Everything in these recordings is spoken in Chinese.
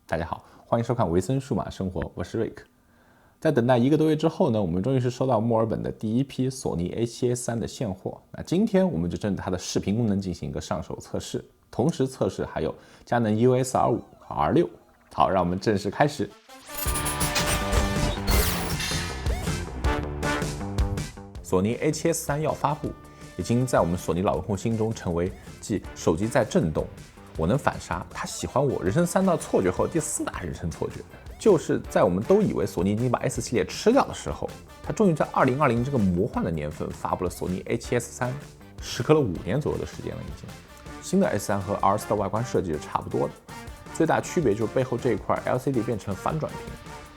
大家好，欢迎收看维森数码生活，我是瑞克。在等待1个多月之后呢，我们终于是收到墨尔本的第一批索尼 A7S3 的现货。那今天我们就针对它的视频功能进行一个上手测试，同时测试还有佳能 EOS R5 和 R6。好，让我们正式开始。索尼 A7S3 要发布，已经在我们索尼老用户心中成为继手机在震动，我能反杀，他喜欢我，人生3大错觉后第4大人生错觉，就是在我们都以为索尼已经把 S 系列吃掉的时候，他终于在2020这个魔幻的年份发布了索尼 A7S3，时隔了5年左右的时间了已经。新的 S3 和 R4 的外观设计是差不多的，最大区别就是背后这一块 LCD 变成了反转屏，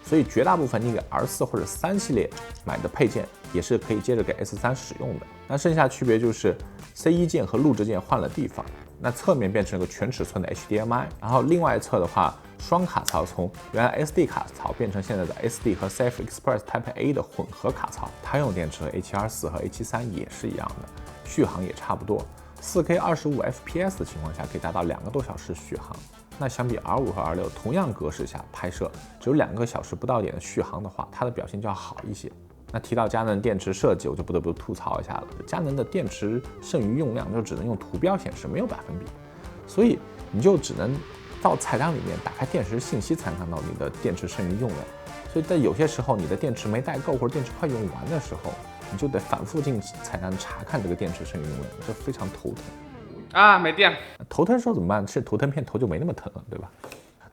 所以绝大部分你给 R4 或者3系列买的配件也是可以接着给 S3 使用的。那剩下区别就是 C1 键和录制键换了地方，那侧面变成了个全尺寸的 HDMI， 然后另外一侧的话，双卡槽从原来 SD 卡槽变成现在的 SD 和 CF Express Type A 的混合卡槽，它用电池和 A724 和 A73 也是一样的，续航也差不多。4K 25 FPS 的情况下可以达到2个多小时续航。那相比 R5 和 R6 同样格式下拍摄只有2个小时不到点的续航的话，它的表现就要好一些。那提到佳能电池设计，我就不得不吐槽一下了。佳能的电池剩余用量就只能用图标显示，没有百分比，所以你就只能到菜单里面打开电池信息才能看到你的电池剩余用量。所以在有些时候你的电池没带够或者电池快用完的时候，你就得反复进菜单查看这个电池剩余用量，这非常头疼啊！没电，头疼时候怎么办？吃头疼片头就没那么疼了，对吧？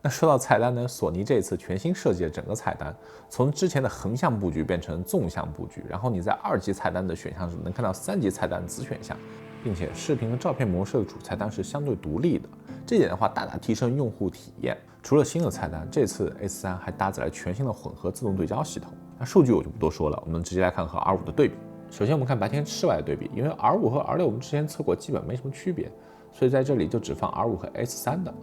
那说到菜单呢，索尼这次全新设计了整个菜单，从之前的横向布局变成纵向布局，然后你在2级菜单的选项时能看到3级菜单子选项，并且视频和照片模式的主菜单是相对独立的，这点的话大大提升用户体验。除了新的菜单，这次 S3 还搭载了全新的混合自动对焦系统。那数据我就不多说了，我们直接来看和 R5 的对比。首先我们看白天室外的对比，因为 R5 和 R6 我们之前测过基本没什么区别，所以在这里就只放 R5 和 S3 的。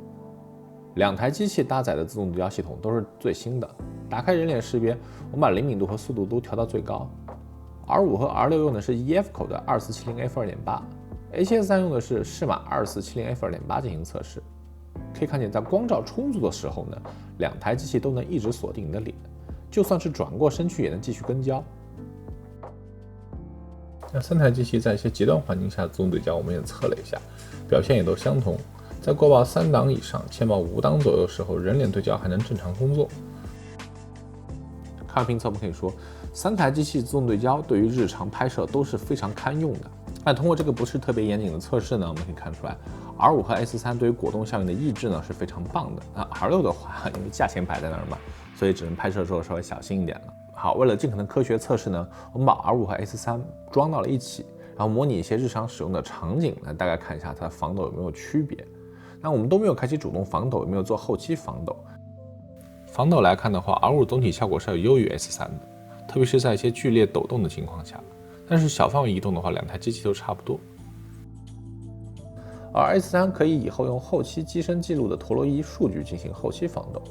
2台机器搭载的自动对焦系统都是最新的。打开人脸识别，我们把灵敏度和速度都调到最高。R5 和 R6 用的是 EF 口的 2470F2.8，A7S3 用的是适马 2470F2.8 进行测试。可以看见，在光照充足的时候呢，2台机器都能一直锁定你的脸，就算是转过身去也能继续跟焦。那3台机器在一些极端环境下的自动对焦我们也测了一下，表现也都相同。在过曝3档以上、欠曝5档左右的时候，人脸对焦还能正常工作。看评测我们可以说，3台机器自动对焦对于日常拍摄都是非常堪用的。那通过这个不是特别严谨的测试呢，我们可以看出来 ，R5 和 S3 对于果冻效应的抑制呢是非常棒的。那 R6 的话，因为价钱摆在那儿嘛，所以只能拍摄的时候稍微小心一点了。好，为了尽可能科学测试呢，我们把 R5 和 S3 装到了一起，然后模拟一些日常使用的场景，来大概看一下它的防抖有没有区别。那我们都没有开启主动防抖，也没有做后期防抖。防抖来看的话 ，R5 总体效果是要优于 S3 的，特别是在一些剧烈抖动的情况下。但是小范围移动的话，2台机器都差不多。而 S3 可以以后用后期机身记录的陀螺仪数据进行后期防抖。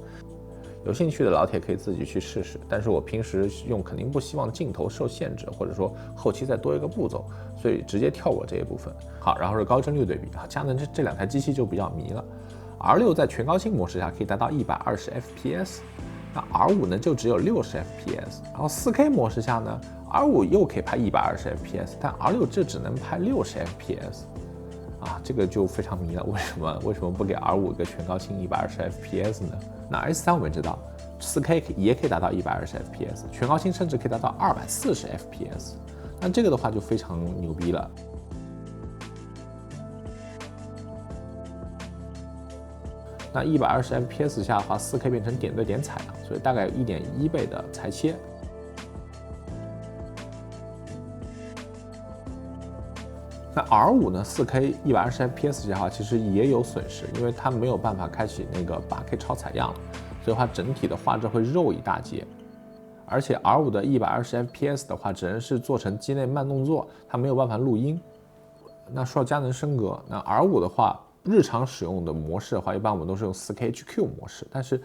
有兴趣的老铁可以自己去试试，但是我平时用肯定不希望镜头受限制，或者说后期再多一个步骤，所以直接跳过这一部分。好，然后是高帧率对比，佳能这2台机器就比较迷了。R6 在全高清模式下可以达到120 FPS， 那 R5 呢就只有60 FPS， 然后 4K 模式下呢 ，R5 又可以拍120 FPS， 但 R6 这只能拍60 FPS。啊，这个就非常迷了。为什么不给 R5 一个全高清120 FPS 呢？那 S3 我们知道 ，4K 也可以达到120 FPS， 全高清甚至可以达到240 FPS。那这个的话就非常牛逼了。那120 FPS 下的话 ，4K 变成点对点采样，所以大概有1.1倍的裁切。那 R5 呢 4K 120 FPS 下的话，其实也有损失，因为它没有办法开启那个 8K 超采样了，所以它整体的画质会肉一大截。而且 R5 的120 FPS 的话，只能是做成机内慢动作，它没有办法录音。那说到佳能升格，那 R5 的话，日常使用的模式的话，一般我们都是用 4K HQ 模式，但是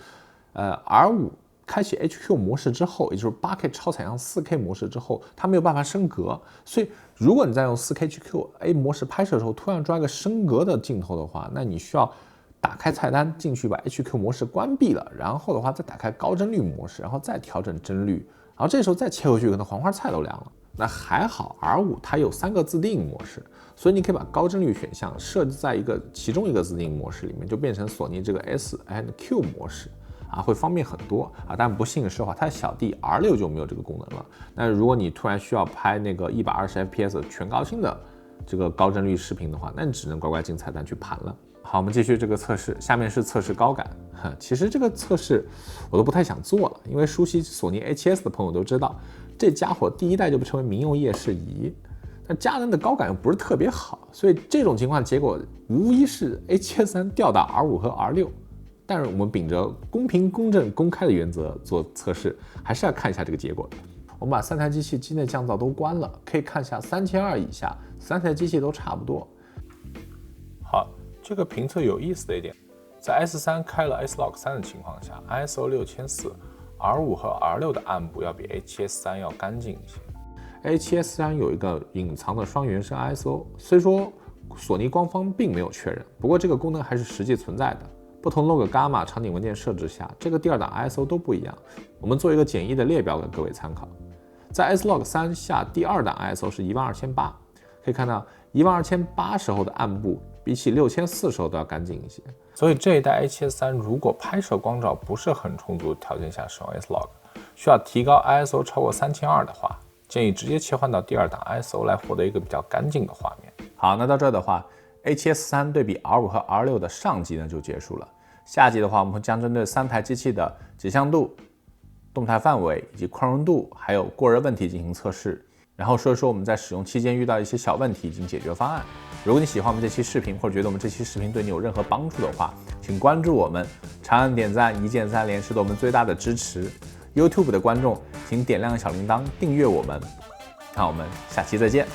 R5开启 HQ 模式之后，也就是 8K 超采样 4K 模式之后，它没有办法升格，所以如果你在用 4K HQ A 模式拍摄的时候，突然抓一个升格的镜头的话，那你需要打打开菜单进去把 HQ 模式关闭了，然后的话再打开高帧率模式，然后再调整帧率，然后这时候再切回去，可能黄花菜都凉了。那还好 R5 它有3个自定义模式，所以你可以把高帧率选项设置在其中一个自定义模式里面，就变成索尼这个 S&Q 模式啊，会方便很多啊。但不幸的是它的小弟 R6 就没有这个功能了。那如果你突然需要拍那个120 FPS 全高清的这个高帧率视频的话，那你只能乖乖进菜单去盘了。好，我们继续这个测试，下面是测试高感。其实这个测试我都不太想做了，因为熟悉索尼 A7S 的朋友都知道，这家伙第1代就被称为民用夜视仪，那佳能的高感又不是特别好，所以这种情况结果无疑是 A7S3 吊打 R5 和 R6。但是我们秉着公平、公正、公开的原则做测试，还是要看一下这个结果的。我们把3台机器机内降噪都关了，可以看一下3200以下3台机器都差不多。好，这个评测有意思的一点，在 S3 开了 S-Log3 的情况下 ，ISO 6400 R5 和 R6 的暗部要比 A7S3 要干净一些。A7S3 有一个隐藏的双原生 ISO， 虽说索尼官方并没有确认，不过这个功能还是实际存在的。不同 log gamma 场景文件设置下，这个第2档 ISO 都不一样。我们做一个简易的列表给各位参考。在 S-Log3 下第2档 ISO 是12800，可以看到12800时候的暗部比起6400时候都要干净一些。所以这一代 A7S3 如果拍摄光照不是很充足的条件下使用 S-Log， 需要提高 ISO 超过3200的话，建议直接切换到第2档 ISO 来获得一个比较干净的画面。好，那到这的话，A7S3 对比 R5 和 R6 的上集呢就结束了。下集的话，我们将针对3台机器的解像度、动态范围以及宽容度，还有过热问题进行测试，然后说一说我们在使用期间遇到一些小问题以及解决方案。如果你喜欢我们这期视频，或者觉得我们这期视频对你有任何帮助的话，请关注我们，长按点赞，一键3连是对我们最大的支持。YouTube 的观众请点亮小铃铛订阅我们，那我们下期再见。